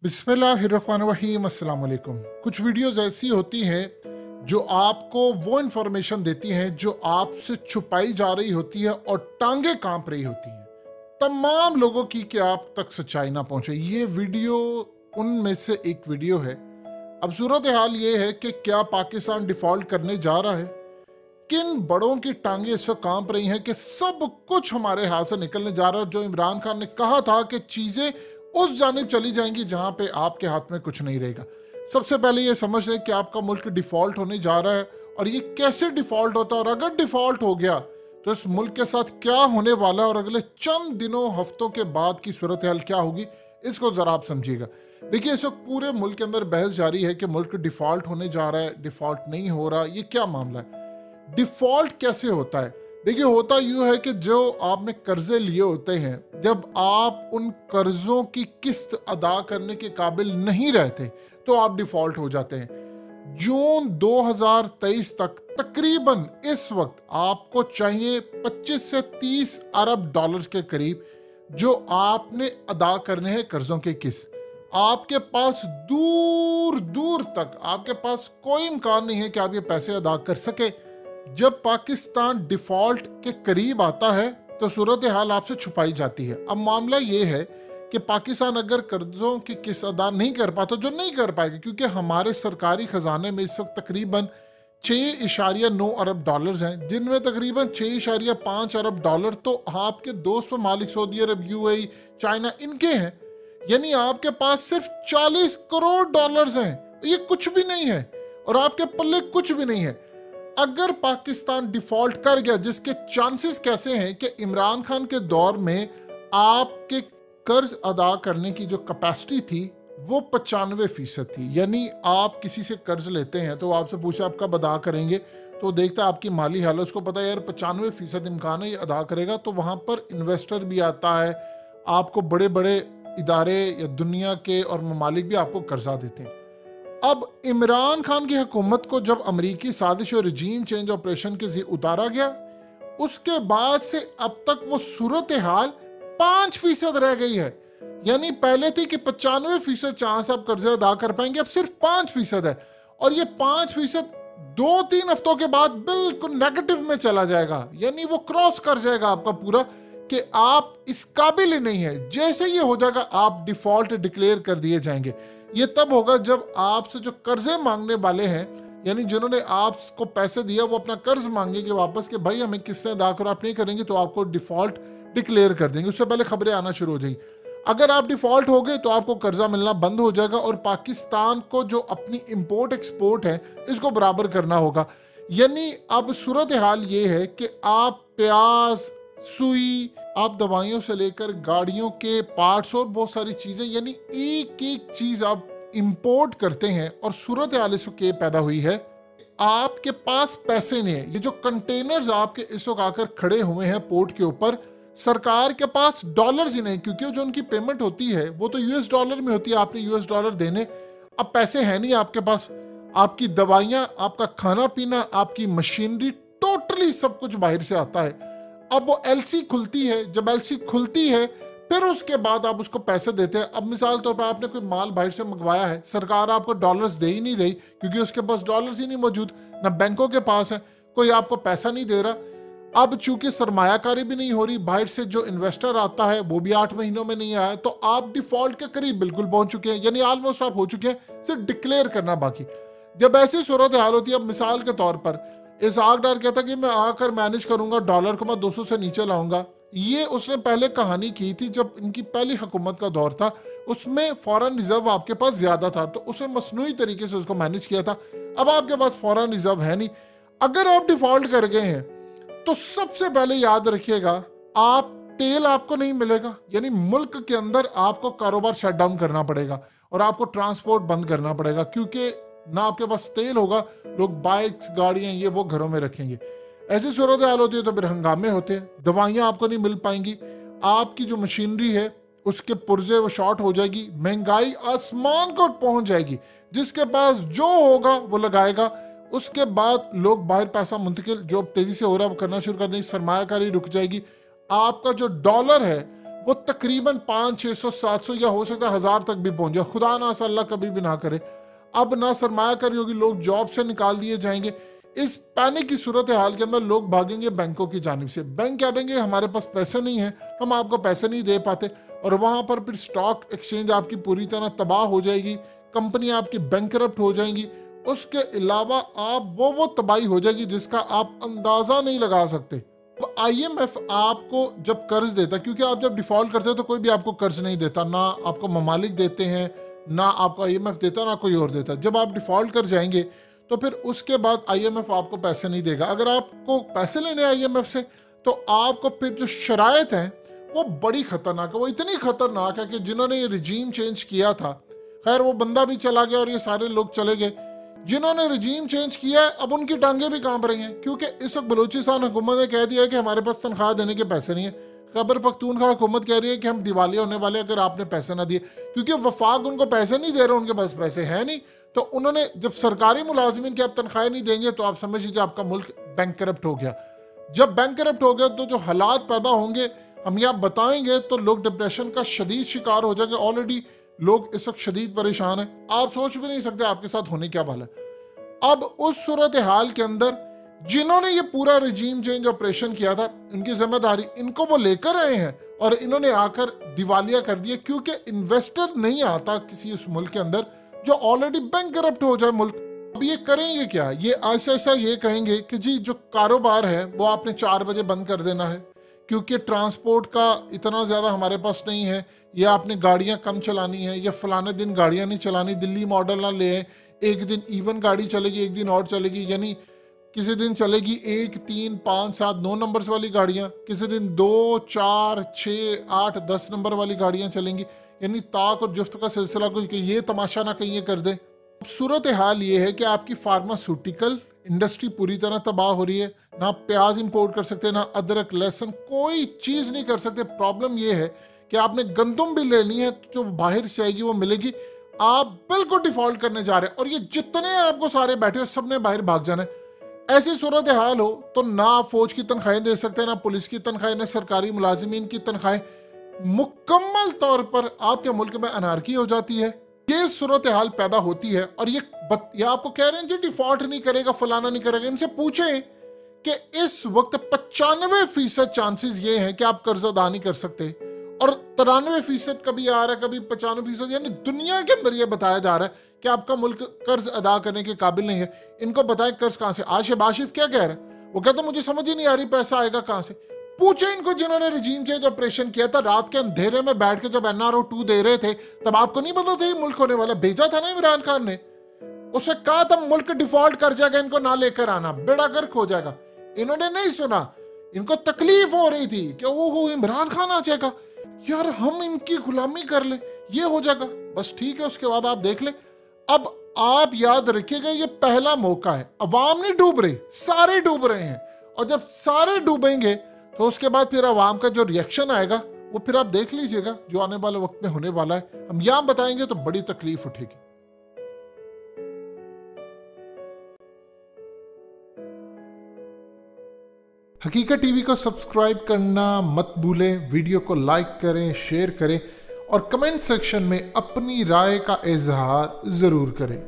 बिस्मिल्लाहिर्रहमानिर्रहीम अस्सलाम वालेकुम। कुछ वीडियोस ऐसी होती हैं जो आपको वो इन्फॉर्मेशन देती हैं जो आपसे छुपाई जा रही होती है और टांगे कांप रही होती हैं तमाम लोगों की कि आप तक सच्चाई ना पहुंचे। ये वीडियो उनमें से एक वीडियो है। अब सूरत हाल ये है कि क्या पाकिस्तान डिफॉल्ट करने जा रहा है, किन बड़ों की टांगे इस वक्त कांप रही हैं कि सब कुछ हमारे हाथ से निकलने जा रहा है। जो इमरान खान ने कहा था कि चीजें उस जानिब चली जाएंगी जहां पे आपके हाथ में कुछ नहीं रहेगा। सबसे पहले ये समझ लें कि आपका मुल्क डिफॉल्ट होने जा रहा है और ये कैसे डिफॉल्ट होता है, और अगर डिफॉल्ट हो गया तो इस मुल्क के साथ क्या होने वाला है और अगले चंद दिनों हफ्तों के बाद की सूरत हाल क्या होगी, इसको जरा आप समझिएगा। देखिए, इस वक्त पूरे मुल्क के अंदर बहस जारी है कि मुल्क डिफॉल्ट होने जा रहा है, डिफॉल्ट नहीं हो रहा, ये क्या मामला है, डिफॉल्ट कैसे होता है। देखिए, होता यूं है कि जो आपने कर्जे लिए होते हैं, जब आप उन कर्जों की किस्त अदा करने के काबिल नहीं रहते तो आप डिफॉल्ट हो जाते हैं। जून 2023 तक तकरीबन इस वक्त आपको चाहिए 25 से 30 अरब डॉलर्स के करीब जो आपने अदा करने हैं कर्जों की किस्त। आपके पास दूर दूर तक आपके पास कोई इम्कान नहीं है कि आप ये पैसे अदा कर सके। जब पाकिस्तान डिफॉल्ट के करीब आता है तो सूरत हाल आपसे छुपाई जाती है। अब मामला ये है कि पाकिस्तान अगर कर्जों की किस्त अदा नहीं कर पाता, जो नहीं कर पाएगा क्योंकि हमारे सरकारी खजाने में इस वक्त तकरीबन 6.9 अरब डॉलर्स हैं, जिनमें तकरीबन 6.5 अरब डॉलर तो आपके दोस्त ममालिक सऊदी अरब, यूएई, चाइना, इनके हैं। यानी आपके पास सिर्फ 40 करोड़ डॉलर्स हैं। ये कुछ भी नहीं है और आपके पल्ले कुछ भी नहीं है। अगर पाकिस्तान डिफॉल्ट कर गया, जिसके चांसेस कैसे हैं कि इमरान खान के दौर में आपके कर्ज अदा करने की जो कैपेसिटी थी वो 95% थी। यानी आप किसी से कर्ज लेते हैं तो आपसे पूछे आप कब अदा करेंगे, तो देखता आपकी माली हालत, उसको पता है यार 95% इम्कान है ये अदा करेगा, तो वहां पर इन्वेस्टर भी आता है, आपको बड़े बड़े इदारे या दुनिया के और ममालिक भी आपको कर्जा देते हैं। अब इमरान खान की हुकूमत को जब अमरीकी साजिश और रजीम चेंज ऑपरेशन के जरिए उतारा गया, उसके बाद से अब तक वो सूरत हाल 5% रह गई है। यानी पहले थी कि 95% चांस आप कर्जे अदा कर पाएंगे, अब सिर्फ 5% है। और ये 5% 2-3 हफ्तों के बाद बिल्कुल नेगेटिव में चला जाएगा। यानी वो क्रॉस कर जाएगा आपका पूरा कि आप इस काबिल ही नहीं है। जैसे ये हो जाएगा आप डिफॉल्ट डिक्लेयर कर दिए जाएंगे। ये तब होगा जब आपसे जो कर्जे मांगने वाले हैं, यानी जिन्होंने आपको पैसे दिया, वो अपना कर्ज मांगेंगे वापस कि भाई हमें किसने अदा करो, आप नहीं करेंगे तो आपको डिफॉल्ट डिक्लेयर कर देंगे। उससे पहले खबरें आना शुरू हो जाएंगी। अगर आप डिफॉल्ट हो गए तो आपको कर्जा मिलना बंद हो जाएगा और पाकिस्तान को जो अपनी इंपोर्ट एक्सपोर्ट है इसको बराबर करना होगा। यानी अब सूरत हाल ये है कि आप प्याज, सुई, आप दवाइयों से लेकर गाड़ियों के पार्ट्स और बहुत सारी चीजें, यानी एक एक चीज आप इंपोर्ट करते हैं। और सूरत हाल इस वक्त पैदा हुई है, आपके पास पैसे नहीं है। ये जो कंटेनर्स आपके इस वक्त आकर खड़े हुए हैं पोर्ट के ऊपर, सरकार के पास डॉलर्स ही नहीं, क्योंकि जो उनकी पेमेंट होती है वो तो यूएस डॉलर में होती है, आपने यूएस डॉलर देने। अब पैसे है नहीं आपके पास, आपकी दवाइयां, आपका खाना पीना, आपकी मशीनरी, टोटली सब कुछ बाहर से आता है। अब वो एलसी खुलती है, जब एलसी खुलती है फिर उसके बाद आप उसको पैसे देते हैं। अब मिसाल तौर पर आपने कोई माल बाहर से मंगवाया है, सरकार आपको डॉलर्स दे ही नहीं रही क्योंकि उसके पास डॉलर्स ही नहीं मौजूद, ना बैंकों के पास है, कोई आपको पैसा नहीं दे रहा। अब चूंकि सरमायाकारी भी नहीं हो रही, बाहर से जो इन्वेस्टर आता है वो भी 8 महीनों में नहीं आया, तो आप डिफॉल्ट के करीब बिल्कुल पहुंच चुके हैं। यानी ऑलमोस्ट आप हो चुके हैं, सिर्फ डिक्लेयर करना बाकी। जब ऐसी सूरत हाल होती है, अब मिसाल के तौर पर इसहाक डार कहता कि मैं आकर मैनेज करूंगा, डॉलर को मैं 200 से नीचे लाऊंगा। ये उसने पहले कहानी की थी जब इनकी पहली हुकूमत का दौर था, उसमें फॉरेन रिजर्व आपके पास ज्यादा था तो उसने मसनूई तरीके से उसको मैनेज किया था। अब आपके पास फॉरेन रिजर्व है नहीं। अगर आप डिफॉल्ट कर गए हैं तो सबसे पहले याद रखिएगा, आप तेल आपको नहीं मिलेगा। यानी मुल्क के अंदर आपको कारोबार शट डाउन करना पड़ेगा और आपको ट्रांसपोर्ट बंद करना पड़ेगा, क्योंकि ना आपके पास तेल होगा, लोग बाइक्स, गाड़ियां ये वो घरों में रखेंगे। ऐसी सूरत हाल होती है तो फिर हंगामे होते हैं, दवाइयां आपको नहीं मिल पाएंगी, आपकी जो मशीनरी है उसके पुर्जे वो शॉर्ट हो जाएगी, महंगाई आसमान को पहुंच जाएगी, जिसके पास जो होगा वो लगाएगा। उसके बाद लोग बाहर पैसा मुंतकिल जो तेजी से हो रहा है वो करना शुरू कर देंगे, सरमायाकारी रुक जाएगी। आपका जो डॉलर है वो तकरीबन 500, 600, 700 या हो सकता है 1000 तक भी पहुंच जाए। खुदा ना अल्लाह कभी भी ना करे। अब ना सरमायाकारी होगी, लोग जॉब से निकाल दिए जाएंगे। इस पैनिक की सूरत हाल के अंदर लोग भागेंगे बैंकों की जानिब से। बैंक कह देंगे हमारे पास पैसे नहीं है, हम आपको पैसे नहीं दे पाते, और वहां पर फिर स्टॉक एक्सचेंज आपकी पूरी तरह तबाह हो जाएगी, कंपनी आपकी बैंकरप्ट हो जाएंगी। उसके अलावा आप वो तबाही हो जाएगी जिसका आप अंदाजा नहीं लगा सकते। तो IMF आपको जब कर्ज देता, क्योंकि आप जब डिफॉल्ट करते हो तो कोई भी आपको कर्ज नहीं देता, ना आपको ममालिक देते हैं, ना आपको IMF देता, ना कोई और देता। जब आप डिफॉल्ट कर जाएंगे तो फिर उसके बाद IMF आपको पैसे नहीं देगा। अगर आपको पैसे लेने IMF से तो आपको फिर जो शराइत हैं वो बड़ी खतरनाक है। वो इतनी खतरनाक है कि जिन्होंने ये रिजीम चेंज किया था, खैर वो बंदा भी चला गया और ये सारे लोग चले गए, जिन्होंने रिजीम चेंज किया है अब उनकी टांगे भी कांप रही हैं, क्योंकि इस वक्त बलूचिस्तान हुकूमत ने कह दिया है कि हमारे पास तनख्वाह देने के पैसे नहीं है। खैबर पख्तूनख्वा हुकूमत कह रही है कि हम दिवालिया होने वाले अगर आपने पैसे ना दिए, क्योंकि वफाक उनको पैसे नहीं दे रहे, उनके पास पैसे हैं नहीं। तो उन्होंने जब सरकारी मुलाजमीन की आप तनख्वाहें नहीं देंगे तो आप समझ लीजिए आपका मुल्क बैंक करप्ट हो गया। जब बैंक करप्ट हो गया तो जो हालात पैदा होंगे हम यहाँ बताएंगे तो लोग डिप्रेशन का शदीद शिकार हो जाएंगे। ऑलरेडी लोग इस वक्त शदीद परेशान हैं, आप सोच भी नहीं सकते आपके साथ होने क्या वाला है। अब उस सूरत हाल के अंदर जिन्होंने ये पूरा रिजीम चेंज ऑपरेशन किया था, उनकी जिम्मेदारी इनको वो लेकर आए हैं और इन्होंने आकर दिवालिया कर दिया, क्योंकि इन्वेस्टर नहीं आता किसी उस मुल्क के अंदर जो ऑलरेडी बैंक करप्ट हो जाए मुल्क। अब ये करेंगे क्या, ये ऐसा ये कहेंगे कि जी जो कारोबार है वो आपने 4 बजे बंद कर देना है, क्योंकि ट्रांसपोर्ट का इतना ज़्यादा हमारे पास नहीं है, या आपने गाड़ियाँ कम चलानी है, या फलाने दिन गाड़ियाँ नहीं चलानी, दिल्ली मॉडल ना ले, एक दिन इवन गाड़ी चलेगी, एक दिन और चलेगी, यानी किसी दिन चलेगी 1, 3, 5, 7, 9 नंबर्स वाली गाड़ियाँ, किसी दिन 2, 4, 6, 8, 10 नंबर वाली गाड़ियाँ चलेंगी, यानी ताक और जुफ्त का सिलसिला कुछ कि ये तमाशा ना कहीं ये कर दें। सूरत हाल ये है कि आपकी फार्मास्यूटिकल इंडस्ट्री पूरी तरह तबाह हो रही है, ना प्याज इंपोर्ट कर सकते, ना अदरक, लहसुन, कोई चीज़ नहीं कर सकते। प्रॉब्लम ये है कि आपने गंदम भी लेनी है तो जो बाहर से आएगी वो मिलेगी, आप बिल्कुल डिफॉल्ट करने जा रहे हैं, और ये जितने आपको सारे बैठे हो सब ने बाहर भाग जाना है। ऐसी सूरत हाल हो तो ना आप फौज की तनख्वाहें दे सकते, ना पुलिस की तनख्वाहें, ना सरकारी मुलाजिमीन की तनख्वाहें, मुकम्मल तौर पर आपके मुल्क में अनारकी हो जाती है। ये सूरत हाल पैदा होती है, और ये आपको कह रहे हैं जी डिफॉल्ट नहीं करेगा, फलाना नहीं करेगा। इनसे पूछें कि इस वक्त 95% चांसेस ये हैं कि आप कर्ज अदा नहीं कर सकते, और 93% कभी आ रहा है, कभी 95%, यानी दुनिया के अंदर ये बताया जा रहा है कि आपका मुल्क कर्ज अदा करने के काबिल नहीं है। इनको बताएं कर्ज कहां से। आशिफ क्या कह रहा है, वो कहता मुझे समझ ही नहीं आ रही पैसा आएगा कहां से। पूछे इनको जिन्होंने रिजीम चेंज ऑपरेशन किया था, रात के अंधेरे में बैठ के जब NRO 2 दे रहे थे तब आपको नहीं पता था ये मुल्क होने वाला। भेजा था ना इमरान खान ने, उसे कहा था मुल्क डिफॉल्ट कर जाएगा, इनको ना लेकर आना, बेड़ा गर्क हो जाएगा। इन्होंने नहीं सुना, इनको तकलीफ हो रही थी कि वो इमरान खान आ जाएगा, यार हम इनकी गुलामी कर ले, ये हो जाएगा, बस ठीक है। उसके बाद आप देख ले। अब आप याद रखिएगा ये पहला मौका है, अवाम नहीं डूब रही, सारे डूब रहे हैं, और जब सारे डूबेंगे तो उसके बाद फिर अवाम का जो रिएक्शन आएगा वो फिर आप देख लीजिएगा जो आने वाले वक्त में होने वाला है। हम यहां बताएंगे तो बड़ी तकलीफ उठेगी। हकीकत टीवी को सब्सक्राइब करना मत भूलें, वीडियो को लाइक करें, शेयर करें, और कमेंट सेक्शन में अपनी राय का इजहार जरूर करें।